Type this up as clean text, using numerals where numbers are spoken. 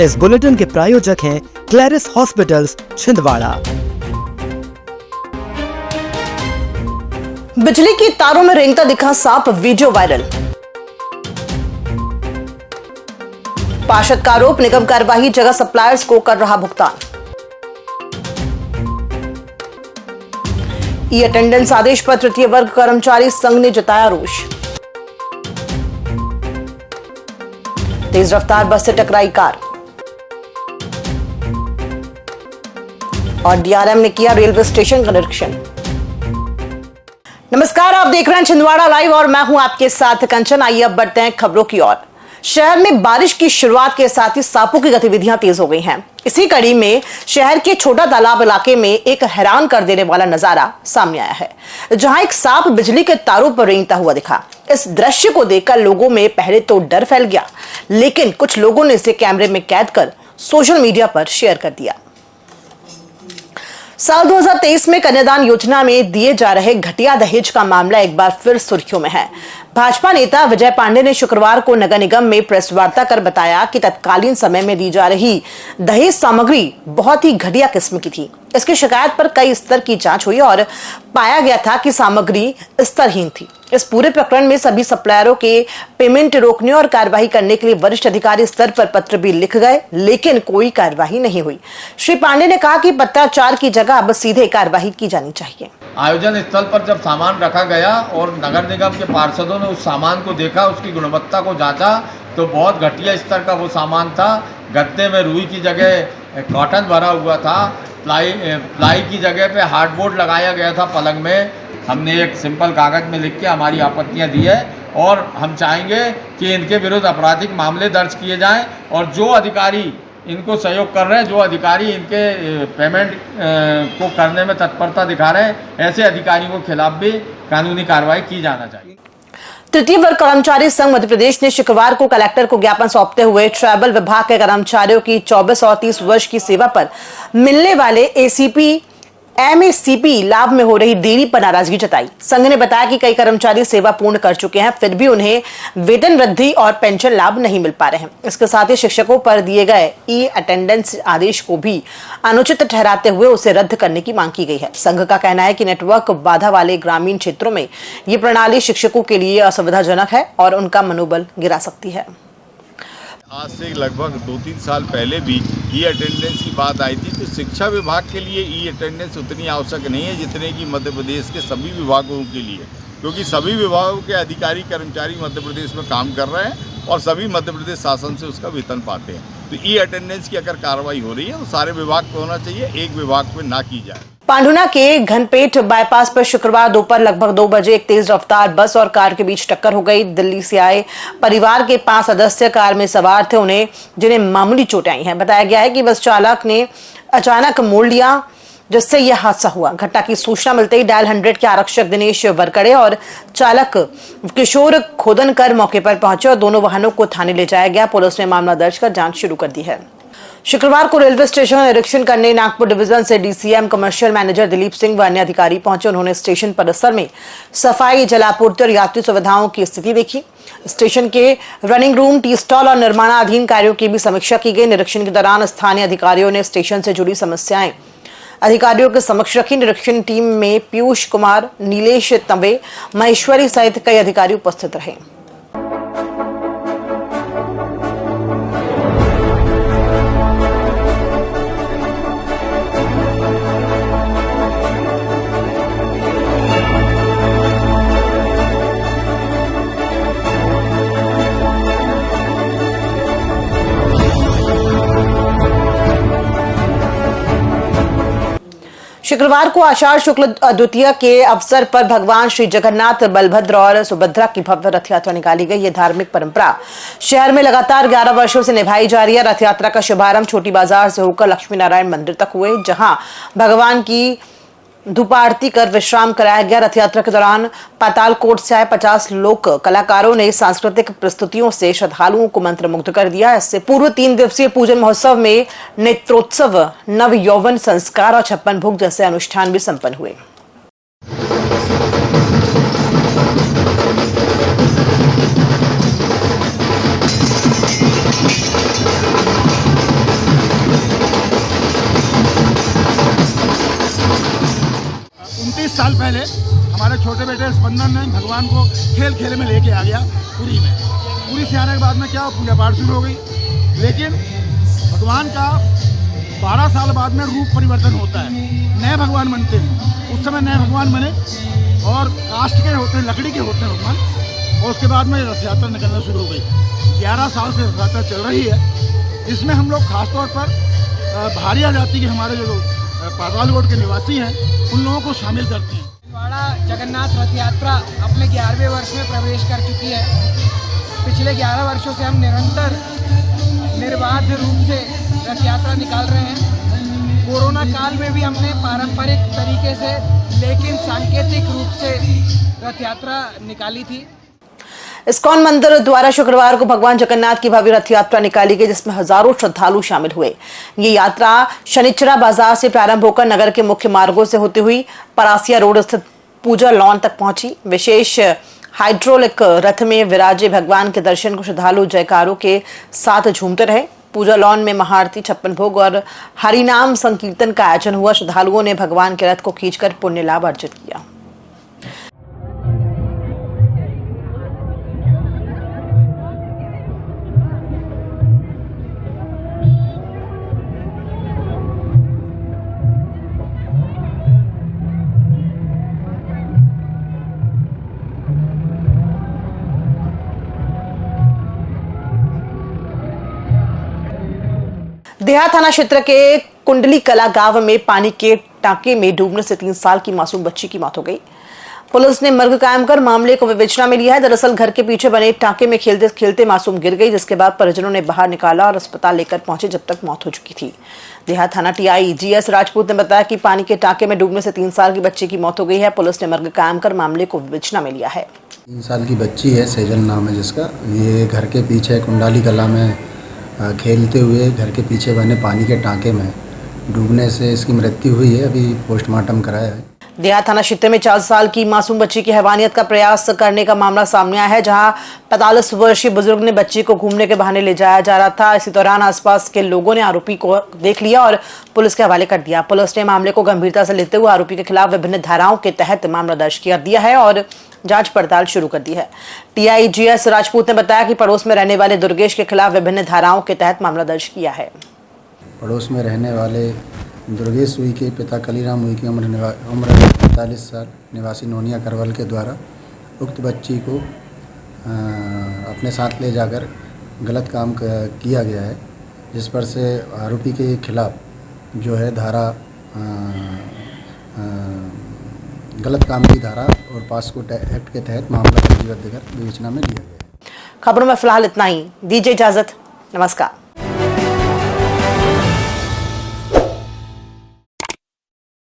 इस बुलेटिन के प्रायोजक हैं क्लैरिस हॉस्पिटल्स छिंदवाड़ा। बिजली की तारों में रेंगता दिखा सांप, वीडियो वायरल। पार्षद का आरोप, निगम कार्यवाही जगह सप्लायर्स को कर रहा भुगतान। ई अटेंडेंस आदेश पर तृतीय वर्ग कर्मचारी संघ ने जताया रोष। तेज रफ्तार बस से टकराई कार और डीआरएम ने किया रेलवे स्टेशन का निरीक्षण। नमस्कार, आप देख रहे हैं छिंदवाड़ा लाइव और मैं हूं आपके साथ कंचन। आइए अब बढ़ते हैं खबरों की ओर। शहर में बारिश की शुरुआत के साथ ही सांपों की गतिविधियां तेज हो गई हैं। इसी कड़ी में शहर के छोटा तालाब इलाके में एक हैरान कर देने वाला नजारा सामने आया है, जहां एक सांप बिजली के तारों पर रेंगता हुआ दिखा। इस दृश्य को देखकर लोगों में पहले तो डर फैल गया, लेकिन कुछ लोगों ने इसे कैमरे में कैद कर सोशल मीडिया पर शेयर कर दिया। साल 2023 में कन्यादान योजना में दिए जा रहे घटिया दहेज का मामला एक बार फिर सुर्खियों में है। भाजपा नेता विजय पांडे ने शुक्रवार को नगर निगम में प्रेस वार्ता कर बताया कि तत्कालीन समय में दी जा रही दहेज सामग्री बहुत ही घटिया किस्म की थी। इसकी शिकायत पर कई स्तर की जांच हुई और पाया गया था कि सामग्री स्तरहीन थी। इस पूरे प्रकरण में सभी सप्लायरों के पेमेंट रोकने और कार्रवाई करने के लिए वरिष्ठ अधिकारी स्तर पर पत्र भी लिख गए, लेकिन कोई कार्रवाई नहीं हुई। श्री पांडे ने कहा कि पत्राचार की जगह अब सीधे कार्रवाई की जानी चाहिए। आयोजन स्थल पर जब सामान रखा गया और नगर निगम के पार्षदों ने उस सामान को देखा, उसकी गुणवत्ता को जांचा, तो बहुत घटिया स्तर का वो सामान था। गद्दे में रुई की जगह कॉटन भरा हुआ था, प्लाई की जगह पे हार्डबोर्ड लगाया गया था पलंग में। हमने एक सिंपल कागज में लिख के हमारी आपत्तियां दी है और हम चाहेंगे कि इनके विरुद्ध आपराधिक मामले दर्ज किए जाएं और जो अधिकारी इनको सहयोग कर रहे हैं, जो अधिकारी इनके पेमेंट को करने में तत्परता दिखा रहे हैं, ऐसे अधिकारियों के खिलाफ भी कानूनी कार्रवाई की जाना चाहिए। तृतीय वर्ग कर्मचारी संघ मध्य प्रदेश ने शुक्रवार को कलेक्टर को ज्ञापन सौंपते हुए ट्राइबल विभाग के कर्मचारियों की 24 और 30 वर्ष की सेवा पर मिलने वाले एसीपी एमएसीपी लाभ में हो रही देरी पर नाराजगी जताई। संघ ने बताया कि कई कर्मचारी सेवा पूर्ण कर चुके हैं, फिर भी उन्हें वेतन वृद्धि और पेंशन लाभ नहीं मिल पा रहे हैं। इसके साथ ही शिक्षकों पर दिए गए ई अटेंडेंस आदेश को भी अनुचित ठहराते हुए उसे रद्द करने की मांग की गई है। संघ का कहना है कि नेटवर्क बाधा वाले ग्रामीण क्षेत्रों में ये प्रणाली शिक्षकों के लिए असुविधाजनक है और उनका मनोबल गिरा सकती है। आज से लगभग 2-3 साल पहले भी ई अटेंडेंस की बात आई थी, तो शिक्षा विभाग के लिए ई अटेंडेंस उतनी आवश्यक नहीं है जितने कि मध्य प्रदेश के सभी विभागों के लिए, क्योंकि सभी विभागों के अधिकारी कर्मचारी मध्य प्रदेश में काम कर रहे हैं और सभी मध्य प्रदेश शासन से उसका वेतन पाते हैं। तो ई अटेंडेंस की अगर कार्रवाई हो रही है तो सारे विभाग पे होना चाहिए, एक विभाग पे ना की जाए। पांडुना के घनपेट बाईपास पर शुक्रवार दोपहर लगभग 2 बजे एक तेज रफ्तार बस और कार के बीच टक्कर हो गई। दिल्ली से आए परिवार के 5 सदस्य कार में सवार थे, जिन्हें मामूली चोटें आई हैं। बताया गया है कि बस चालक ने अचानक मोड़ लिया, जिससे यह हादसा हुआ। घटना की सूचना मिलते ही डायल 100 के आरक्षक दिनेश वरकड़े और चालक किशोर खोदनकर मौके पर पहुंचे और दोनों वाहनों को थाने ले जाया गया। पुलिस ने मामला दर्ज कर जांच शुरू कर दी है। शुक्रवार को रेलवे स्टेशन का निरीक्षण करने नागपुर डिवीजन से DCM commercial manager Dilip Singh व अन्य अधिकारी पहुंचे। उन्होंने स्टेशन परिसर में सफाई, जलापूर्ति और यात्री सुविधाओं की स्थिति देखी। स्टेशन के रनिंग रूम, टी स्टॉल और निर्माणाधीन कार्यों की भी समीक्षा की गई। निरीक्षण के दौरान स्थानीय अधिकारियों ने स्टेशन से जुड़ी समस्याएं अधिकारियों के समक्ष रखी। निरीक्षण टीम में पीयूष कुमार, नीलेश तंबे, महेश्वरी सहित कई अधिकारी उपस्थित रहे। शुक्रवार को आषाढ़ शुक्ल द्वितीया के अवसर पर भगवान श्री जगन्नाथ, बलभद्र और सुभद्रा की भव्य रथ यात्रा निकाली गई। ये धार्मिक परंपरा शहर में लगातार 11 वर्षों से निभाई जा रही है। रथ यात्रा का शुभारंभ छोटी बाजार से होकर लक्ष्मी नारायण मंदिर तक हुए, जहां भगवान की धूप आरती कर विश्राम कराया गया। रथ यात्रा के दौरान पातालकोट से आए 50 लोक कलाकारों ने सांस्कृतिक प्रस्तुतियों से श्रद्धालुओं को मंत्रमुग्ध कर दिया। इससे पूर्व 3 दिवसीय पूजन महोत्सव में नेत्रोत्सव, नव यौवन संस्कार और 56 भोग जैसे अनुष्ठान भी संपन्न हुए। साल पहले हमारे छोटे बेटे स्पंदन ने भगवान को खेल खेल में लेके आ गया पुरी में। पुरी से आने के बाद में क्या पूजा पाठ शुरू हो गई, लेकिन भगवान का 12 साल बाद में रूप परिवर्तन होता है, नए भगवान बनते हैं। उस समय नए भगवान बने और काष्ठ के होते हैं, लकड़ी के होते हैं भगवान, और उसके बाद में रथ यात्रा निकलना शुरू हो गई। 11 साल से रथ यात्रा चल रही है। इसमें हम लोग खासतौर पर भारिया जाति के हमारे जो पातालकोट के निवासी हैं उन लोगों को शामिल करते हैं। छिंदवाड़ा जगन्नाथ रथ यात्रा अपने 11वें वर्ष में प्रवेश कर चुकी है। पिछले 11 वर्षों से हम निरंतर निर्बाध रूप से रथ यात्रा निकाल रहे हैं। कोरोना काल में भी हमने पारंपरिक तरीके से लेकिन सांकेतिक रूप से रथ यात्रा निकाली थी। इस्कॉन मंदिर द्वारा शुक्रवार को भगवान जगन्नाथ की भव्य रथ यात्रा निकाली गई, जिसमें हजारों श्रद्धालु शामिल हुए। ये यात्रा शनिचरा बाजार से प्रारंभ होकर नगर के मुख्य मार्गों से होती हुई परासिया रोड स्थित पूजा लॉन तक पहुंची। विशेष हाइड्रोलिक रथ में विराजे भगवान के दर्शन को श्रद्धालु जयकारों के साथ झूमते रहे। पूजा लॉन में महाआरती, 56 भोग और हरिनाम संकीर्तन का आयोजन हुआ। श्रद्धालुओं ने भगवान के रथ को खींचकर पुण्य लाभ अर्जित किया। देहात थाना क्षेत्र के कुंडली कला गांव में पानी के टांके में डूबने से 3 साल की मासूम बच्ची की मौत हो गई। पुलिस ने मर्ग कायम कर मामले को विवेचना में लिया है। दरअसल घर के पीछे बने टांके में खेलते खेलते मासूम गिर गई, जिसके बाद परिजनों ने बाहर निकाला और अस्पताल लेकर पहुंचे, जब तक मौत हो चुकी थी। देहात थाना टीआई जीएस राजपूत ने बताया कि पानी के टांके में डूबने से 3 साल की बच्ची की मौत हो गई है। पुलिस ने मर्ग कायम कर मामले को विवेचना में लिया है। 3 साल की बच्ची है, सेजल नाम है जिसका। ये घर के पीछे कुंडाली कला में खेलते हुए घर के पीछे बने पानी के टांके में डूबने से इसकी मृत्यु हुई है। अभी पोस्टमार्टम कराया है। देहात थाना क्षेत्र में 4 साल की मासूम बच्ची की हैवानियत का प्रयास करने का मामला सामने आया है, जहां 45 वर्षीय बुजुर्ग ने बच्ची को घूमने के बहाने ले जाया जा रहा था। इसी दौरान आसपास के लोगों ने आरोपी को देख लिया और पुलिस के हवाले कर दिया। पुलिस ने मामले को गंभीरता से लेते हुए आरोपी के खिलाफ विभिन्न धाराओं के तहत मामला दर्ज कर दिया है और जांच पड़ताल शुरू कर दी है। टीआई जीएस राजपूत ने बताया कि पड़ोस में रहने वाले दुर्गेश के खिलाफ विभिन्न धाराओं के तहत मामला दर्ज किया है। पड़ोस में रहने वाले दुर्गेश उई के पिता कलीराम उई की उम्र 45 साल निवासी नोनिया करवल के द्वारा उक्त बच्ची को अपने साथ ले जाकर गलत काम किया गया है, जिस पर से आरोपी के खिलाफ जो है धारा गलत काम की धारा और पास्को एक्ट के तहत मामला पंजीबद्ध कर विवेचना में लिया गया है। खबरों में फिलहाल इतना ही। दीजिए इजाजत। नमस्कार।